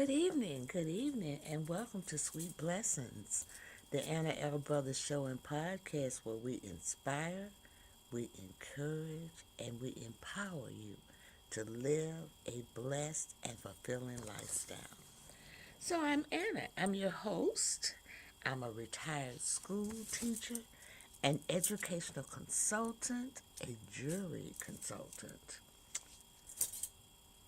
Good evening, and welcome to Sweet Blessings, the Anna L. Brothers Show and Podcast where we inspire, we encourage, and we empower you to live a blessed and fulfilling lifestyle. So I'm Anna. I'm your host. I'm a retired school teacher, an educational consultant, a jury consultant,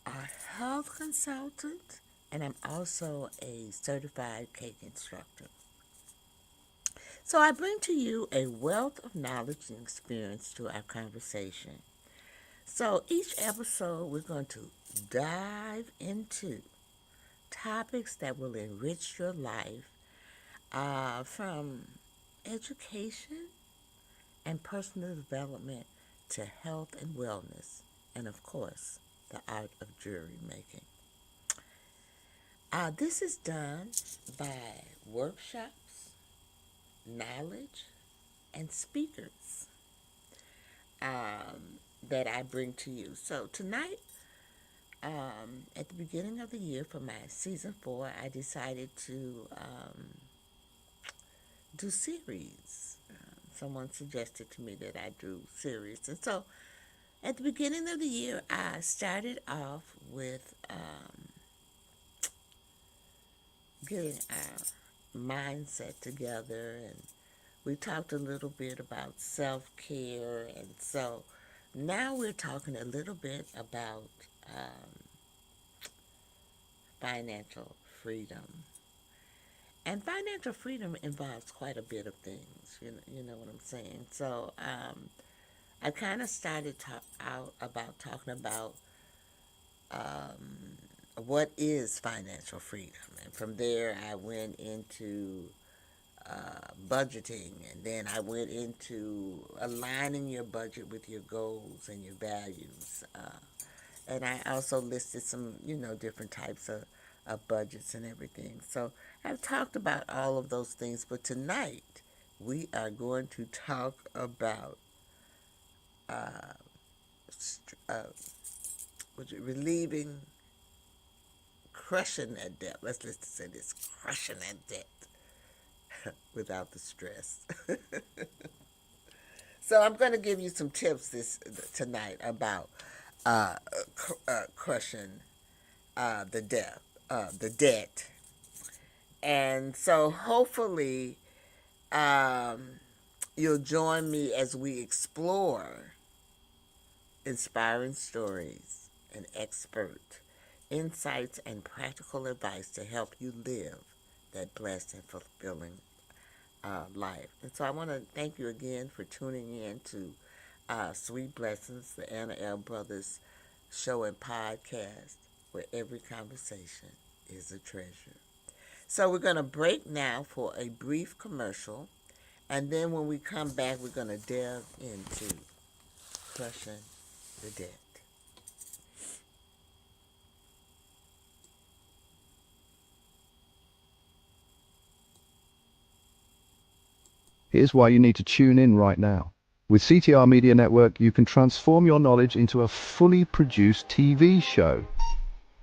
a health consultant, and I'm also a certified cake instructor. So I bring to you a wealth of knowledge and experience to our conversation. So each episode, we're going to dive into topics that will enrich your life from education and personal development to health and wellness, and of course, the art of jury making. This is done by workshops, knowledge, and speakers that I bring to you. So tonight, at the beginning of the year for my season 4, I decided to do series. Someone suggested to me that I do series. And so at the beginning of the year, I started off with getting our mindset together, and we talked a little bit about self-care, and so now we're talking a little bit about um, financial freedom. And financial freedom involves quite a bit of things, you know what I'm saying? So I kind of started out about talking about what is financial freedom. And from there, I went into budgeting, and then I went into aligning your budget with your goals and your values. And I also listed some, different types of budgets and everything. So I've talked about all of those things, but tonight we are going to talk about uh, st- uh, relieving, crushing that debt. Let's say this: crushing that debt without the stress. So I'm going to give you some tips this tonight about uh, crushing the debt, and so hopefully um, you'll join me as we explore inspiring stories and expert insights and practical advice to help you live that blessed and fulfilling life. And so I want to thank you again for tuning in to Sweet Blessings, the Anna L. Brothers show and podcast, where every conversation is a treasure. So we're going to break now for a brief commercial, and then when we come back, we're going to delve into crushing the debt. Here's why you need to tune in right now. With CTR Media Network, you can transform your knowledge into a fully produced TV show.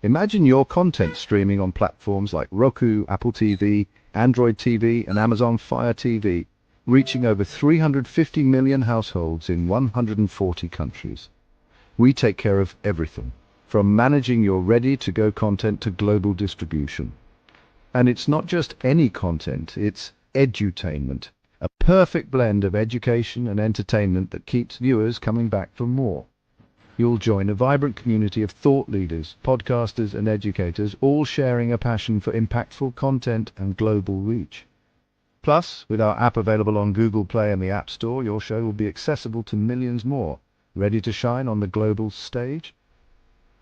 Imagine your content streaming on platforms like Roku, Apple TV, Android TV, and Amazon Fire TV, reaching over 350 million households in 140 countries. We take care of everything, from managing your ready-to-go content to global distribution. And it's not just any content, it's edutainment, a perfect blend of education and entertainment that keeps viewers coming back for more. You'll join a vibrant community of thought leaders, podcasters, and educators, all sharing a passion for impactful content and global reach. Plus, with our app available on Google Play and the App Store, your show will be accessible to millions more, ready to shine on the global stage.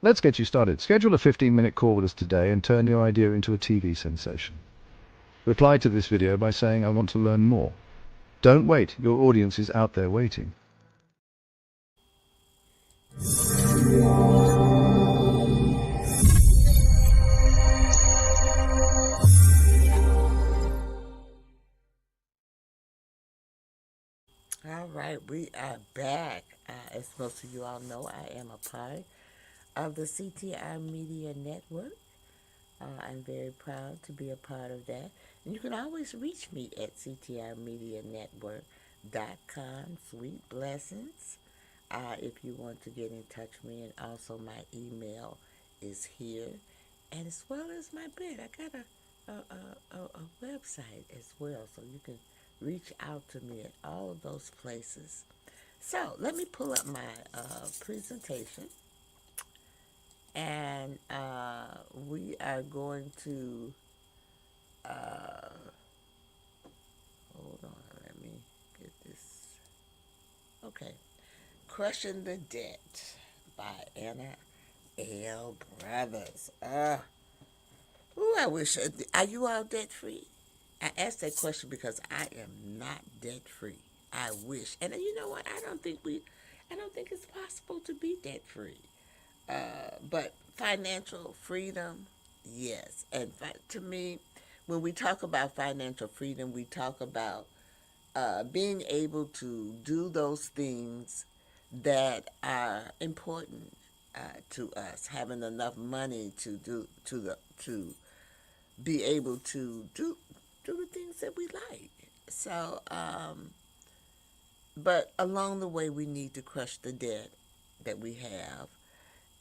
Let's get you started. Schedule a 15-minute call with us today and turn your idea into a TV sensation. Reply to this video by saying, "I want to learn more." Don't wait, your audience is out there waiting. All right, we are back. As most of you all know, I am a part of the CTR Media Network, I'm very proud to be a part of that. And you can always reach me at ctrmedianetwork.com. Sweet blessings. If you want to get in touch with me, and also my email is here, and as well as my bed. I got a website as well, so you can reach out to me at all of those places. So let me pull up my presentation, and we are going to hold on. Let me get this. Okay, Crushing the Debt by Anna L. Brothers. Ooh, I wish. Are you all debt free? I asked that question because I am not debt free. I wish, and you know what? I don't think it's possible to be debt free. But financial freedom, yes. And to me, when we talk about financial freedom, we talk about being able to do those things that are important to us, having enough money to be able to do the things that we like. So, but along the way, we need to crush the debt that we have.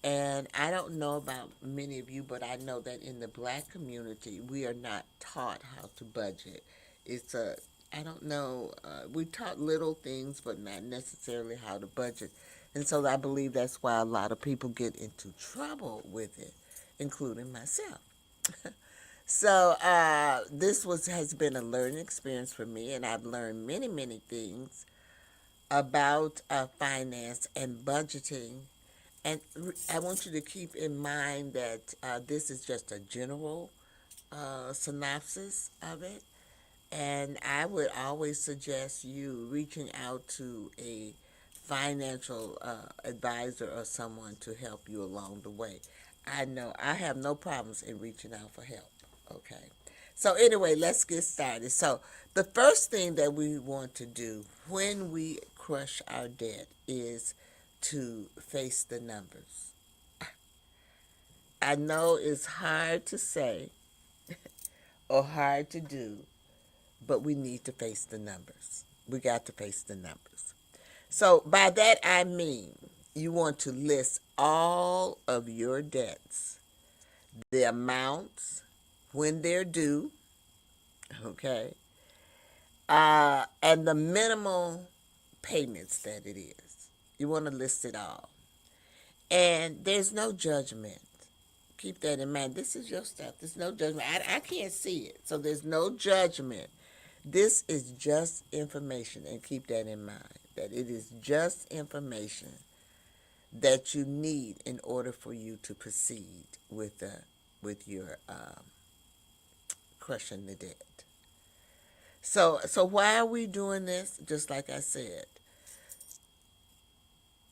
And I don't know about many of you, but I know that in the black community, we are not taught how to budget. It's a, I don't know, we taught little things, but not necessarily how to budget. And so I believe that's why a lot of people get into trouble with it, including myself. So this has been a learning experience for me, and I've learned many things about finance and budgeting. And I want you to keep in mind that this is just a general synopsis of it. And I would always suggest you reaching out to a financial advisor or someone to help you along the way. I know I have no problems in reaching out for help. Okay. So, anyway, let's get started. So, the first thing that we want to do when we crush our debt is to face the numbers. I know it's hard to say or hard to do, but we need to face the numbers. We got to face the numbers. So, by that I mean you want to list all of your debts, the amounts, when they're due, okay, and the minimal payments that it is. You want to list it all. And there's no judgment. Keep that in mind. This is your stuff. There's no judgment. I can't see it. So there's no judgment. This is just information. And keep that in mind. That it is just information that you need in order for you to proceed with your crushing the debt. So why are we doing this? Just like I said,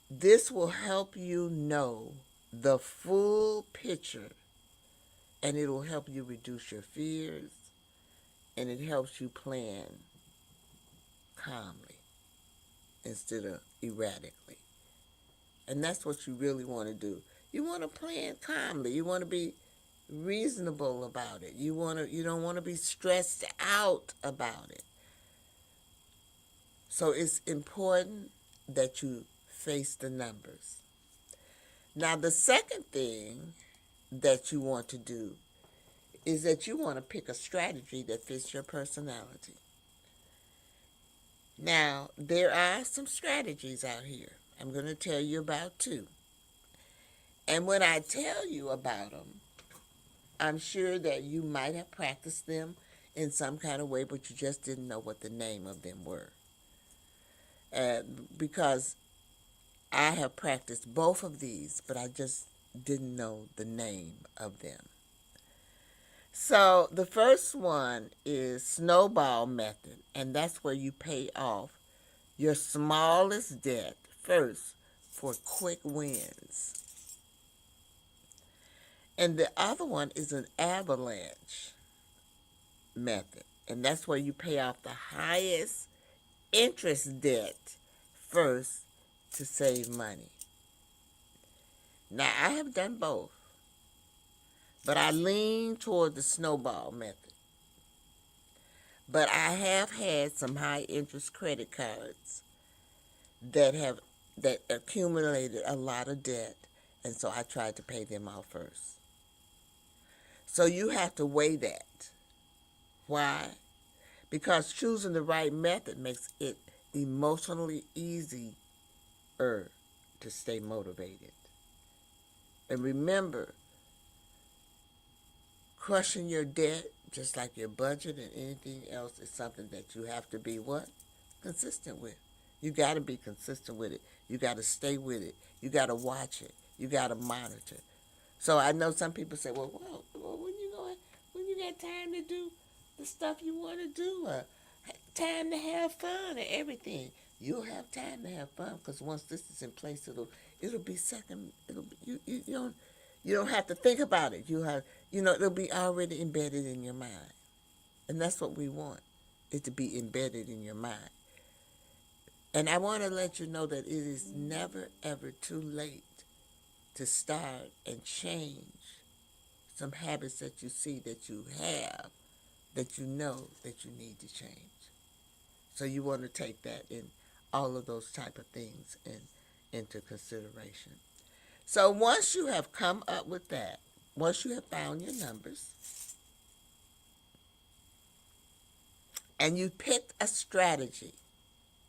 this will help you know the full picture, and it will help you reduce your fears, and it helps you plan calmly instead of erratically. And that's what you really want to do. You want to plan calmly. You want to be reasonable about it. You don't want to be stressed out about it. So it's important that you face the numbers. Now, the second thing that you want to do is that you want to pick a strategy that fits your personality. Now, there are some strategies out here. I'm going to tell you about two. And when I tell you about them, I'm sure that you might have practiced them in some kind of way, but you just didn't know what the name of them were. Because I have practiced both of these, but I just didn't know the name of them. So the first one is snowball method, and that's where you pay off your smallest debt first for quick wins. And the other one is an avalanche method, and that's where you pay off the highest interest debt first to save money. Now, I have done both. But I lean toward the snowball method. But I have had some high interest credit cards that accumulated a lot of debt, and so I tried to pay them off first. So you have to weigh that. Why? Because choosing the right method makes it emotionally easier to stay motivated. And remember, crushing your debt, just like your budget and anything else, is something that you have to be what? Consistent with. You got to be consistent with it. You got to stay with it. You got to watch it. You got to monitor. So I know some people say, well, when you got time to do the stuff you want to do, time to have fun and everything. You'll have time to have fun because once this is in place, it'll be second. It'll be, you don't have to think about it. It'll be already embedded in your mind, and that's what we want, it to be embedded in your mind. And I want to let you know that it is never ever too late to start and change some habits that you see that you have, that you know that you need to change. So you want to take that in all of those type of things into consideration. So once you have come up with that, once you have found your numbers, and you picked a strategy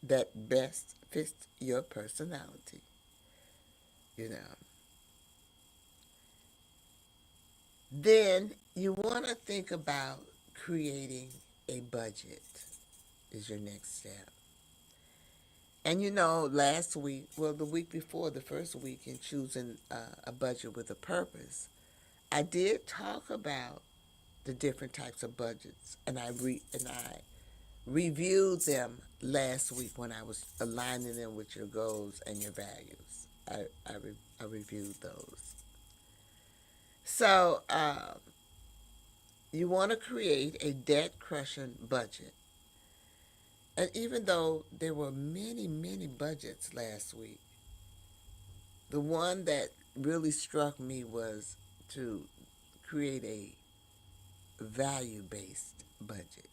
that best fits your personality, then you want to think about creating a budget is your next step. And last week, the week before, the first week in choosing a budget with a purpose, I did talk about the different types of budgets, and I reviewed them last week when I was aligning them with your goals and your values. I reviewed those. So you want to create a debt-crushing budget. And even though there were many, many budgets last week, the one that really struck me was to create a value-based budget,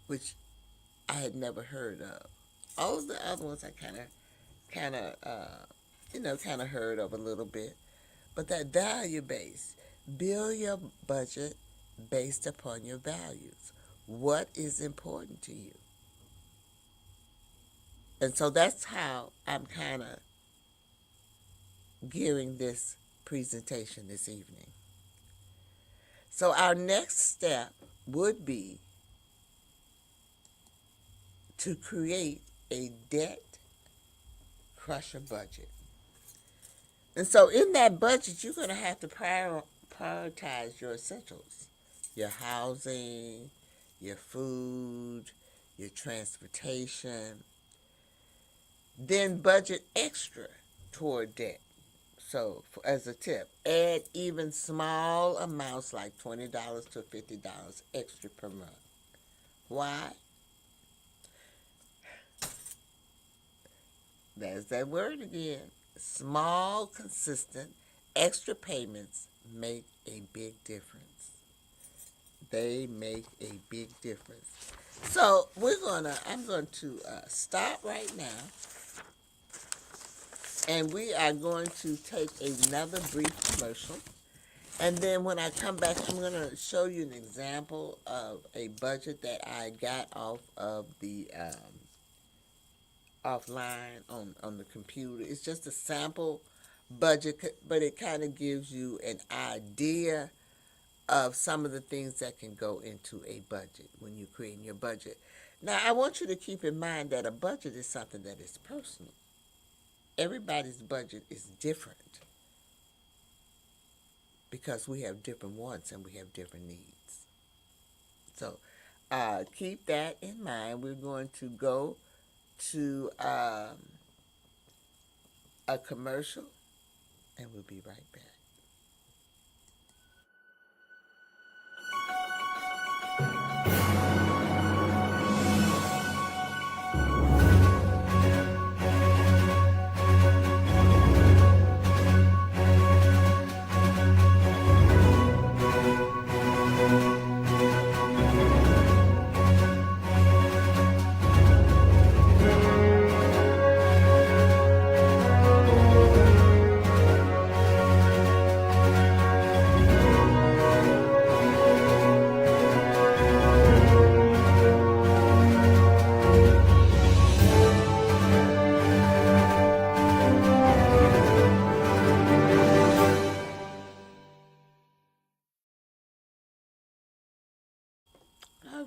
which I had never heard of. All of the other ones I kind of heard of a little bit, but that value-based, build your budget based upon your values. What is important to you? And so that's how I'm kind of gearing this presentation this evening. So our next step would be to create a debt crusher budget. And so in that budget, you're going to have to prioritize your essentials, your housing, your food, your transportation. Then budget extra toward debt. So as a tip, add even small amounts like $20 to $50 extra per month. Why? There's that word again. Small, consistent, extra payments make a big difference. They make a big difference. So I'm going to stop right now, and we are going to take another brief commercial. And then when I come back, I'm going to show you an example of a budget that I got off of the offline on the computer. It's just a sample budget, but it kind of gives you an idea of some of the things that can go into a budget when you're creating your budget. Now, I want you to keep in mind that a budget is something that is personal. Everybody's budget is different because we have different wants and we have different needs. So keep that in mind. We're going to go to a commercial, and we'll be right back.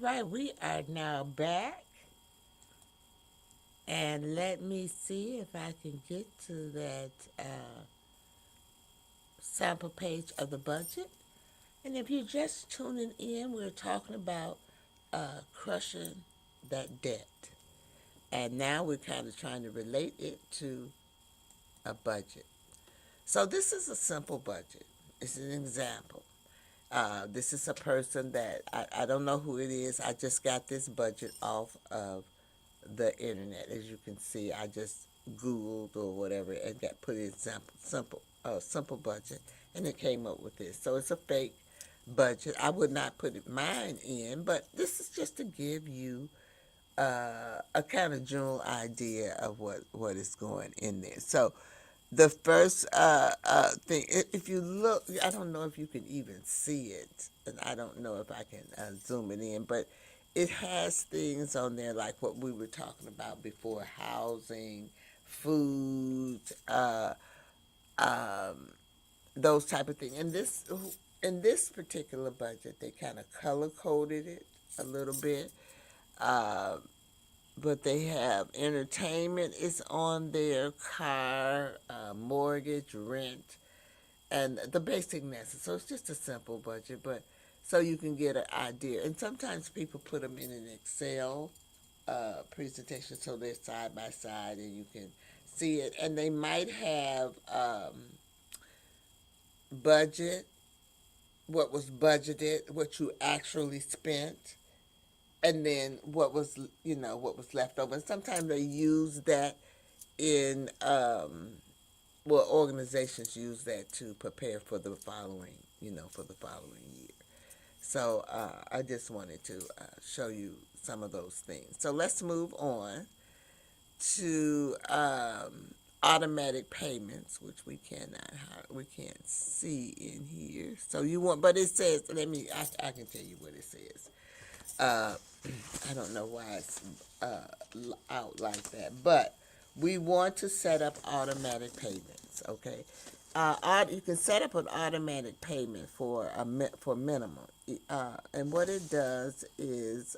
right, we are now back. And let me see if I can get to that sample page of the budget. And if you're just tuning in, we're talking about crushing that debt. And now we're kind of trying to relate it to a budget. So this is a simple budget. It's an example. This is a person that I don't know who it is. I just got this budget off of the internet. As you can see, I just Googled or whatever and got put in simple budget, and it came up with this. So it's a fake budget. I would not put mine in, but this is just to give you a kind of general idea of what is going in there. So the first thing, if you look, I don't know if you can even see it, and I don't know if I can zoom it in, but it has things on there like what we were talking about before: housing, food, those type of things. And in this particular budget, they kind of color coded it a little bit. But they have entertainment is on there, car, mortgage, rent, and the basic necessities. So it's just a simple budget, but so you can get an idea. And sometimes people put them in an Excel presentation so they're side by side and you can see it. And they might have budget, what was budgeted, what you actually spent, and then what was left over. And sometimes they use that in organizations use that to prepare for the following year. So I just wanted to show you some of those things. So let's move on to automatic payments, which we can't see in here. So but it says, I can tell you what it says. I don't know why it's out like that, but we want to set up automatic payments. Okay, you can set up an automatic payment for minimum, and what it does is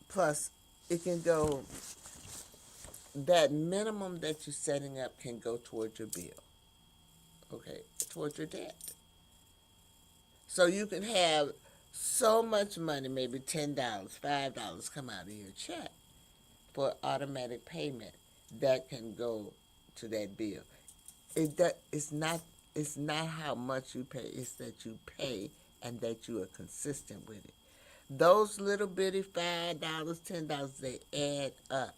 plus it can go. That minimum that you're setting up can go towards your bill. Okay, towards your debt. So you can have so much money, maybe $10, $5 come out of your check for automatic payment that can go to that bill. It's not how much you pay, it's that you pay and that you are consistent with it. Those little bitty $5, $10, they add up.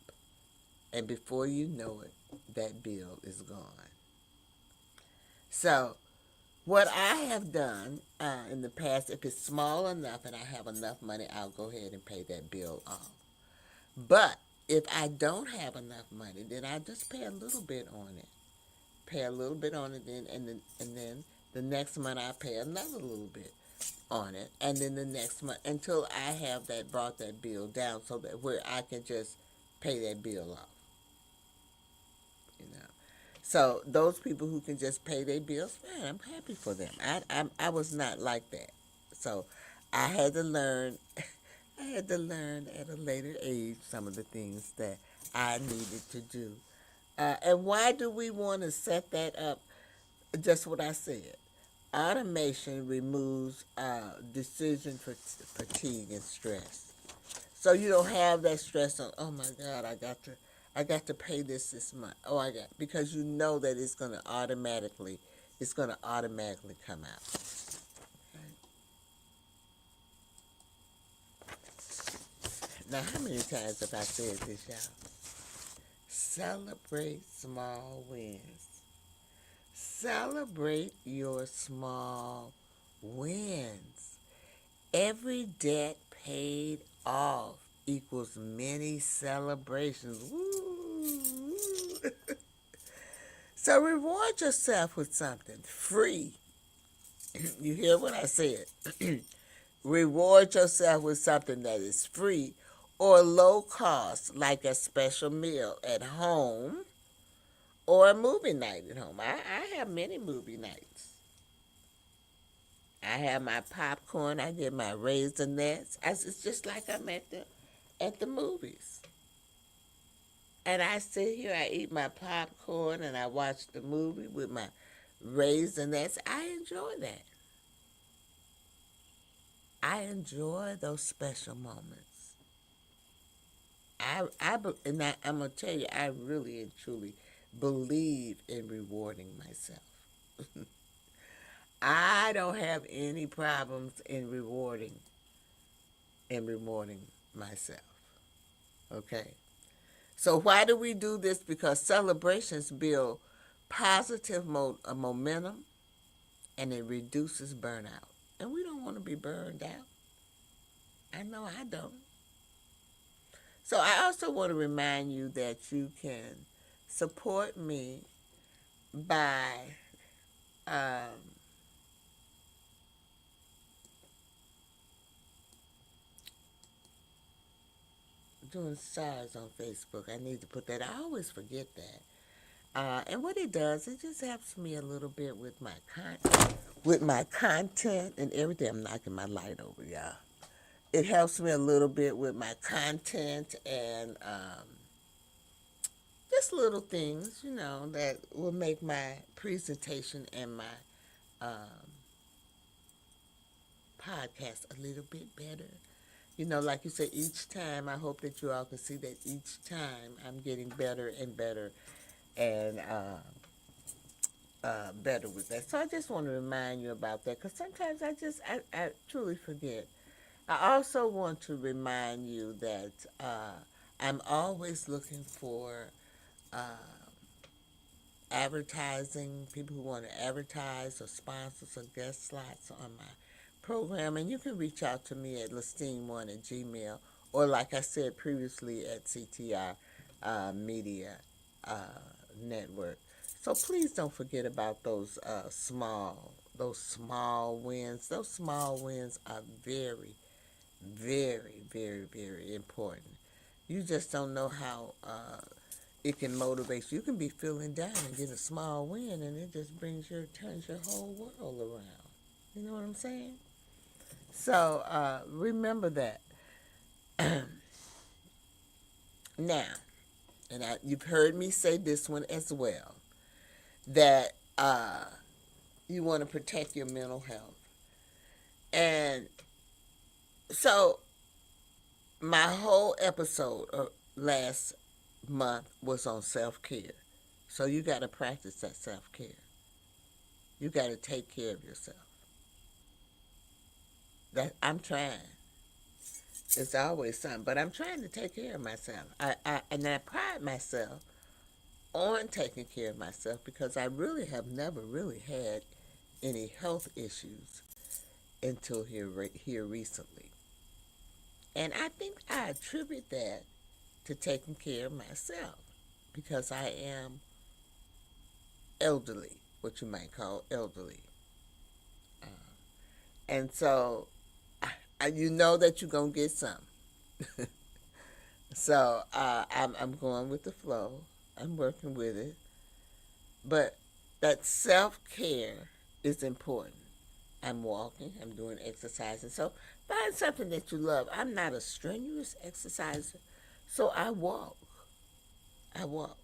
And before you know it, that bill is gone. So what I have done in the past, if it's small enough and I have enough money, I'll go ahead and pay that bill off. But if I don't have enough money, then I just pay a little bit on it. And then the next month I pay another little bit on it, and then the next month until I have brought that bill down, so that where I can just pay that bill off. So those people who can just pay their bills, man, I'm happy for them. I was not like that. So I had to learn at a later age some of the things that I needed to do. And why do we want to set that up? Just what I said. Automation removes decision fatigue and stress. So you don't have that stress on, oh my God, I got to pay this month. Because you know that it's going to automatically come out. Okay. Now, how many times have I said this, y'all? Celebrate small wins. Celebrate your small wins. Every debt paid off equals many celebrations. Woo! So reward yourself with something free. You hear what I said? Reward yourself with something that is free or low cost, like a special meal at home or a movie night at home. I have many movie nights. I have my popcorn. I get my Raisinets. It's just like I'm at the movies. And I sit here, I eat my popcorn, and I watch the movie with my Raisinets. I enjoy that. I enjoy those special moments. I'm gonna tell you, I really and truly believe in rewarding myself. I don't have any problems in rewarding myself. Okay. So why do we do this? Because celebrations build positive momentum, and it reduces burnout. And we don't want to be burned out. I know I don't. So I also want to remind you that you can support me by um, doing stars on Facebook. I need to put that. I always forget that. And what it does, it just helps me a little bit with my content and everything. I'm knocking my light over, y'all. It helps me a little bit with my content and just little things, that will make my presentation and my um, podcast a little bit better. Like you said, each time, I hope that you all can see that each time I'm getting better and better and better with that. So I just want to remind you about that because sometimes I truly forget. I also want to remind you that I'm always looking for advertising, people who want to advertise or sponsors or guest slots on my program. And you can reach out to me at Lestine1 at Gmail, or like I said previously at CTR Media Network. So please don't forget about those small wins. Those small wins are very, very, very, very important. You just don't know how it can motivate you. You can be feeling down and get a small win, and it just turns your whole world around. You know what I'm saying? So remember that. Now, and you've heard me say this one as well, that you want to protect your mental health. And so my whole episode of last month was on self-care. So you got to practice that self-care. You got to take care of yourself. That I'm trying. It's always something, but I'm trying to take care of myself. And I pride myself on taking care of myself because I really have never really had any health issues until here recently. And I think I attribute that to taking care of myself because I am elderly, what you might call elderly. And so you know that you're going to get some. So I'm going with the flow. I'm working with it. But that self-care is important. I'm walking. I'm doing exercising. So find something that you love. I'm not a strenuous exerciser. So I walk. I walk.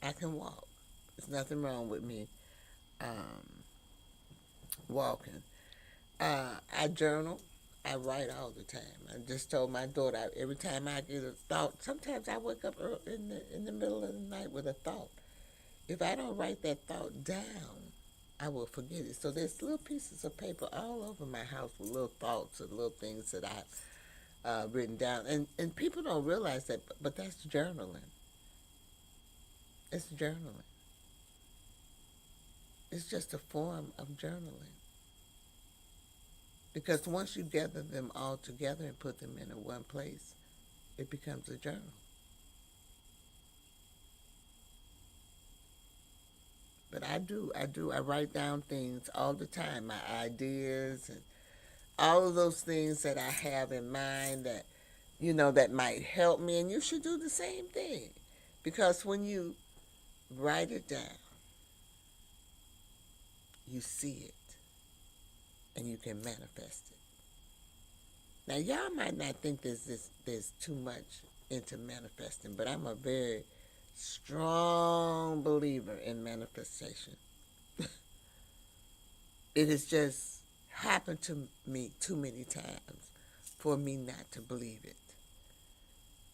I can walk. There's nothing wrong with me walking. I journal. I write all the time. I just told my daughter every time I get a thought. Sometimes I wake up in the middle of the night with a thought. If I don't write that thought down, I will forget it. So there's little pieces of paper all over my house with little thoughts and little things that I've written down. And people don't realize that, but that's journaling. It's journaling. It's just a form of journaling. Because once you gather them all together and put them in one place, it becomes a journal. But I write down things all the time, my ideas and all of those things that I have in mind that might help me. And you should do the same thing. Because when you write it down, you see it. and you can manifest it. Now, y'all might not think there's too much into manifesting, but I'm a very strong believer in manifestation. It has just happened to me too many times for me not to believe it.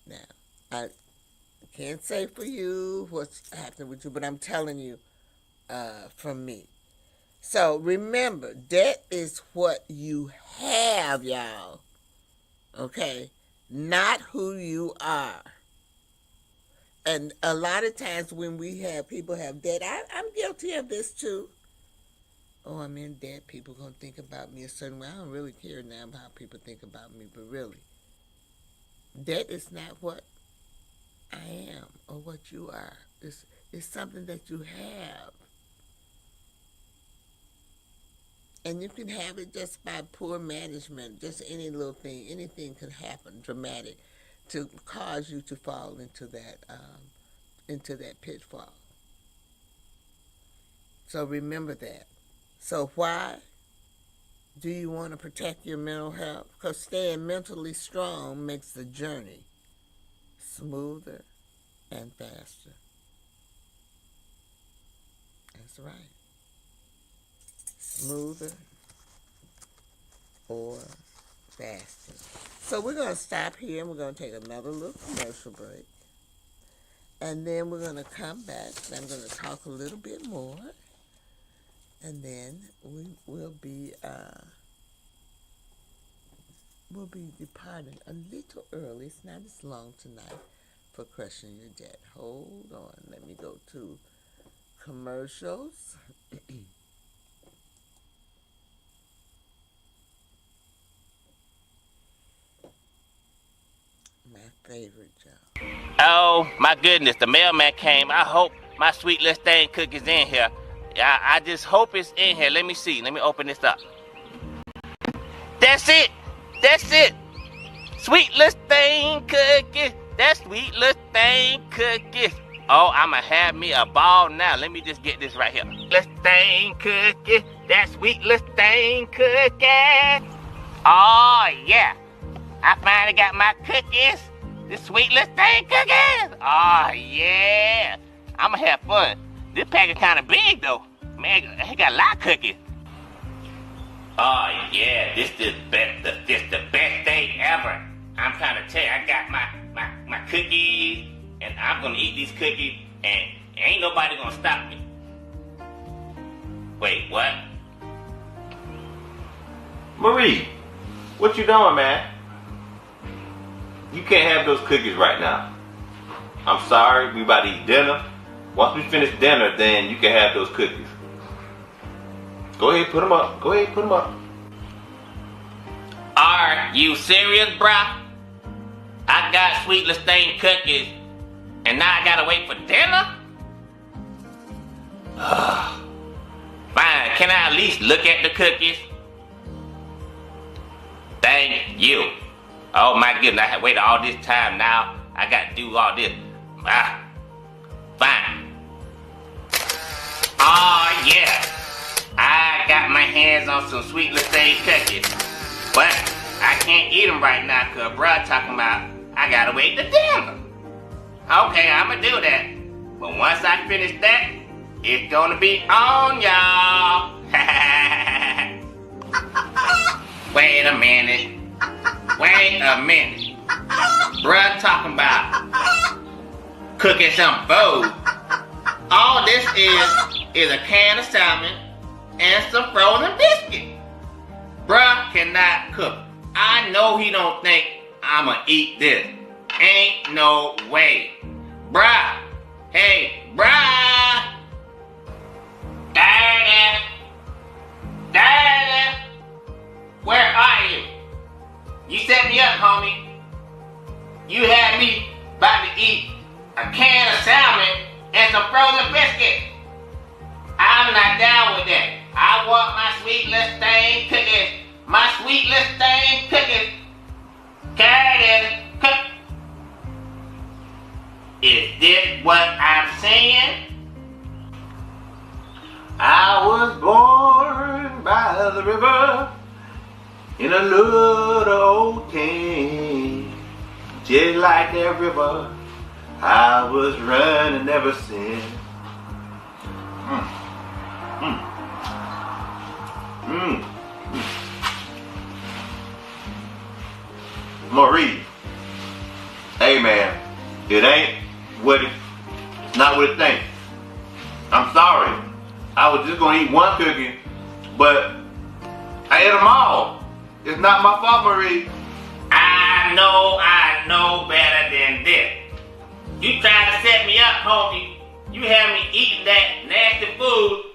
Now, I can't say for you what's happening with you, but I'm telling you from me. So remember, debt is what you have, y'all. Okay? Not who you are. And a lot of times when people have debt, I'm guilty of this too. Oh, I'm in debt. People going to think about me a certain way. I don't really care now about how people think about me, but really, debt is not what I am or what you are. It's something that you have. And you can have it just by poor management, just any little thing. Anything could happen dramatic to cause you to fall into that pitfall. So remember that. So why do you want to protect your mental health? Because staying mentally strong makes the journey smoother and faster. That's right. Smoother or faster. So we're going to stop here and we're going to take another little commercial break. And then we're going to come back and I'm going to talk a little bit more. And then we'll be departing a little early. It's not as long tonight for Crushing Your Debt. Hold on. Let me go to commercials. My favorite job. Oh my goodness, the mailman came. I hope my sweet little thing cookie's in here. I just hope it's in here. Let me see. Let me open this up. That's it. That's it. Sweet little thing cookie. That sweet little thing cookie. Oh, I'ma have me a ball now. Let me just get this right here. Little thing cookie. That sweet little thing cookie. Oh yeah. I finally got my cookies. This sweet little thing cookies. Oh yeah. I'ma have fun. This package kind of big though. Man, it got a lot of cookies. Oh yeah, this the best day ever. I'm trying to tell you, I got my cookies, and I'm gonna eat these cookies, and ain't nobody gonna stop me. Wait, what? Marie, what you doing, man? You can't have those cookies right now. I'm sorry, we about to eat dinner. Once we finish dinner, then you can have those cookies. Go ahead, put them up. Go ahead, put them up. Are you serious, bruh? I got sweet Lestain cookies, and now I gotta wait for dinner? Fine, can I at least look at the cookies? Thank you. Oh my goodness, I had waited all this time now. I gotta do all this. Fine. Oh yeah. I got my hands on some sweet Lestain cookies. But I can't eat them right now because bruh talking about I gotta wait to dinner. Okay, I'ma do that. But once I finish that, it's gonna be on, y'all. Wait a minute. Wait a minute. Bruh talking about cooking some food. All this is a can of salmon and some frozen biscuit. Bruh cannot cook. I know he don't think I'ma eat this. Ain't no way. Bruh. Hey, bruh. Daddy. Daddy. Where are you? You set me up, homie. You had me about to eat a can of salmon and some frozen biscuits. I'm not down with that. I want my sweet Lestain cookies. My sweet Lestain cookies. Carrot cook. Is this what I'm saying? I was born by the river in a little old can. Just like that river, I was running ever since. Maurice, hey man, it ain't what it's not what it thinks. I'm sorry. I was just gonna eat one cookie, but I ate them all. It's not my fault, Marie. I know better than this. You tried to set me up, homie. You had me eating that nasty food,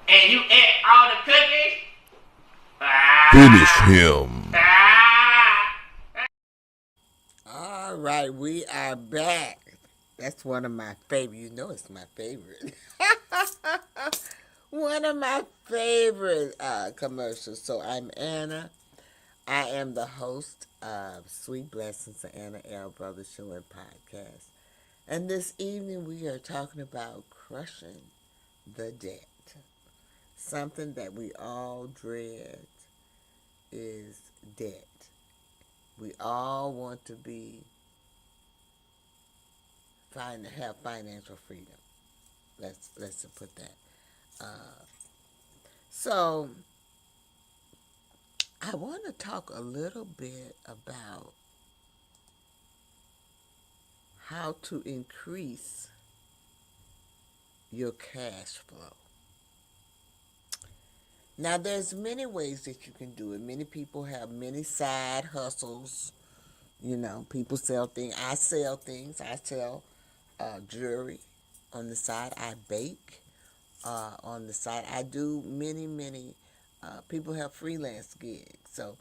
and you ate all the cookies? Finish him. All right, we are back. That's one of my favorite. You know it's my favorite. One of my favorite commercials. So I'm Anna. I am the host of Sweet Blessings, the Anna L. Brothers Show and Podcast. And this evening we are talking about crushing the debt. Something that we all dread is debt. We all want to have financial freedom. Let's put that. So I want to talk a little bit about how to increase your cash flow. Now, there's many ways that you can do it. Many people have many side hustles. You know, people sell things. I sell things. I sell jewelry on the side. I bake on the side. I do many people have freelance gigs. So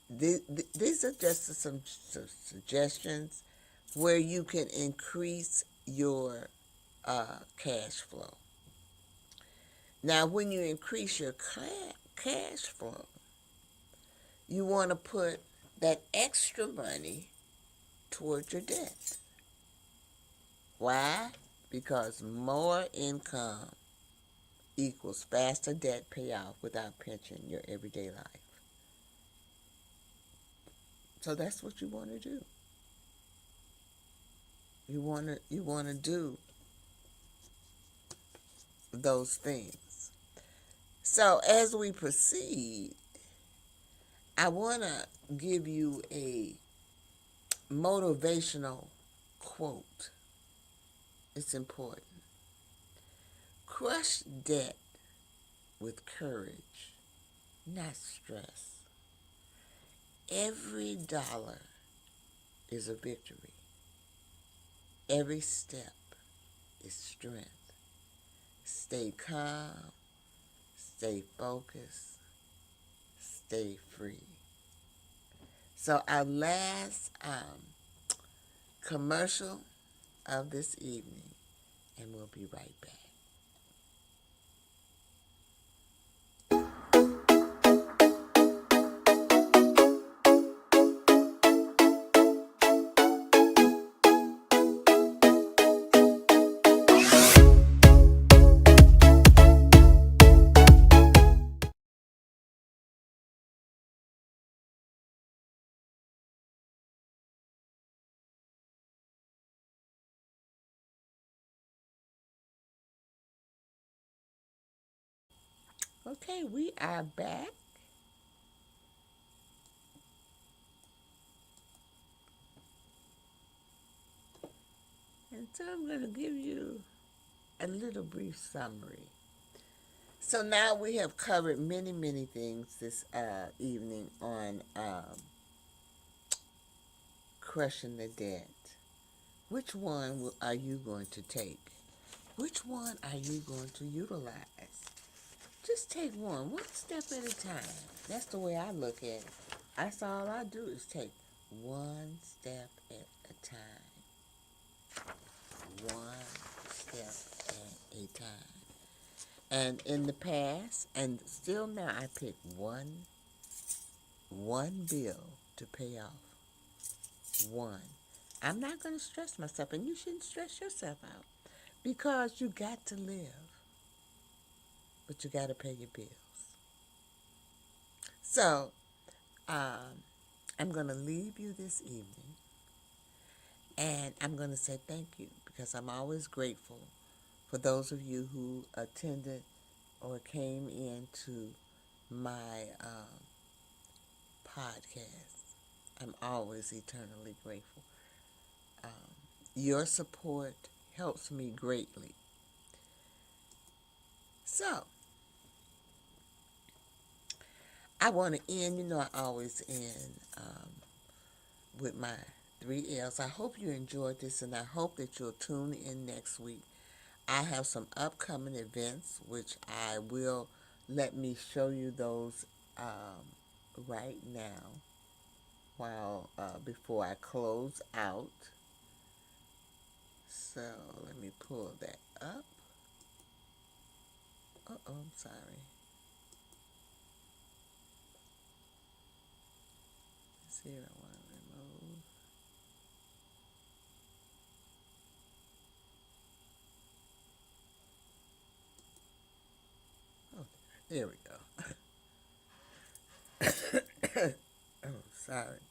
these are just some suggestions where you can increase your cash flow. Now, when you increase your cash flow, you want to put that extra money towards your debt. Why? Because more income equals faster debt payoff without pinching your everyday life. So that's what you want to do. You want to do those things. So as we proceed, I want to give you a motivational quote. It's important. Crush debt with courage, not stress. Every dollar is a victory. Every step is strength. Stay calm, stay focused, stay free. So our last commercial of this evening, and we'll be right back. Okay, we are back. And so I'm going to give you a little brief summary. So now we have covered many things this evening on crushing the debt. Which one are you going to take? Which one are you going to utilize? Just take one step at a time. That's the way I look at it. That's all I do is take one step at a time. One step at a time. And in the past, and still now, I pick one bill to pay off. One. I'm not going to stress myself, and you shouldn't stress yourself out, because you got to live, but you got to pay your bills. So, I'm going to leave you this evening, and I'm going to say thank you, because I'm always grateful for those of you who attended or came into my podcast. I'm always eternally grateful. Your support helps me greatly. So, I want to end, I always end with my 3 L's. I hope you enjoyed this, and I hope that you'll tune in next week. I have some upcoming events, which I will let me show you those right now before I close out. So let me pull that up. I'm sorry. Let's see, I want to remove. Oh, there we go. Oh, sorry.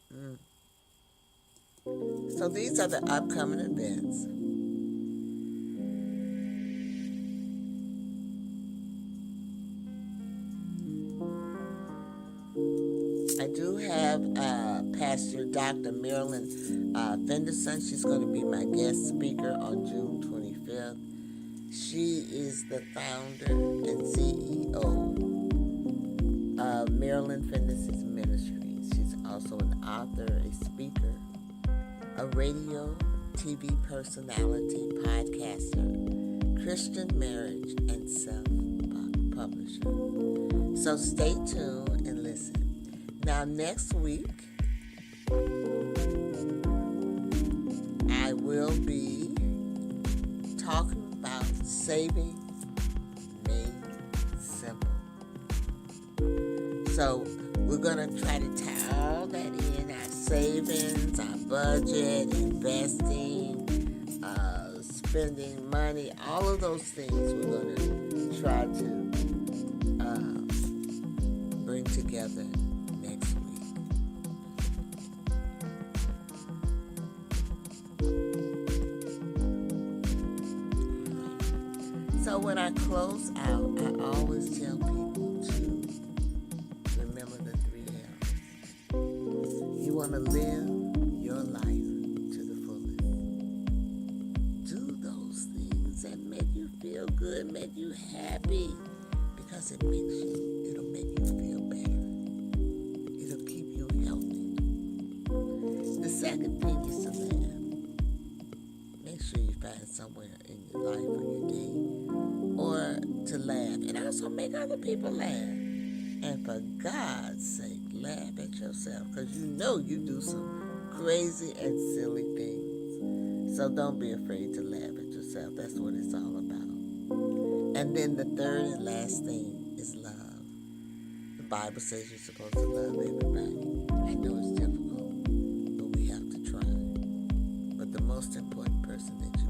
So these are the upcoming events. I do have Pastor Dr. Marilyn Fenderson. She's going to be my guest speaker on June 25th. She is the founder and CEO of Marilyn Fenderson's Ministries. She's also an author, a speaker, a radio, TV personality, podcaster, Christian marriage, and self-publisher. So stay tuned and listen. Now, next week, I will be talking about saving made simple. So we're going to try to tie all that in, our savings, our budget, investing, spending money, all of those things we're going to try to bring together next week. So when I close out, I always tell people to remember the 3 L's. You want to live your life to the fullest. Do those things that make you feel good, make you happy, because it'll make you feel better. It'll keep you healthy. The second thing is to laugh. Make sure you find somewhere in your life or your day or to laugh, and also make other people laugh. And for God's sake, laugh at yourself, because you know you do some crazy and silly things. So don't be afraid to laugh at yourself. That's what it's all about. And then the third and last thing is love. The Bible says you're supposed to love everybody. I know it's difficult, but we have to try. But the most important person that you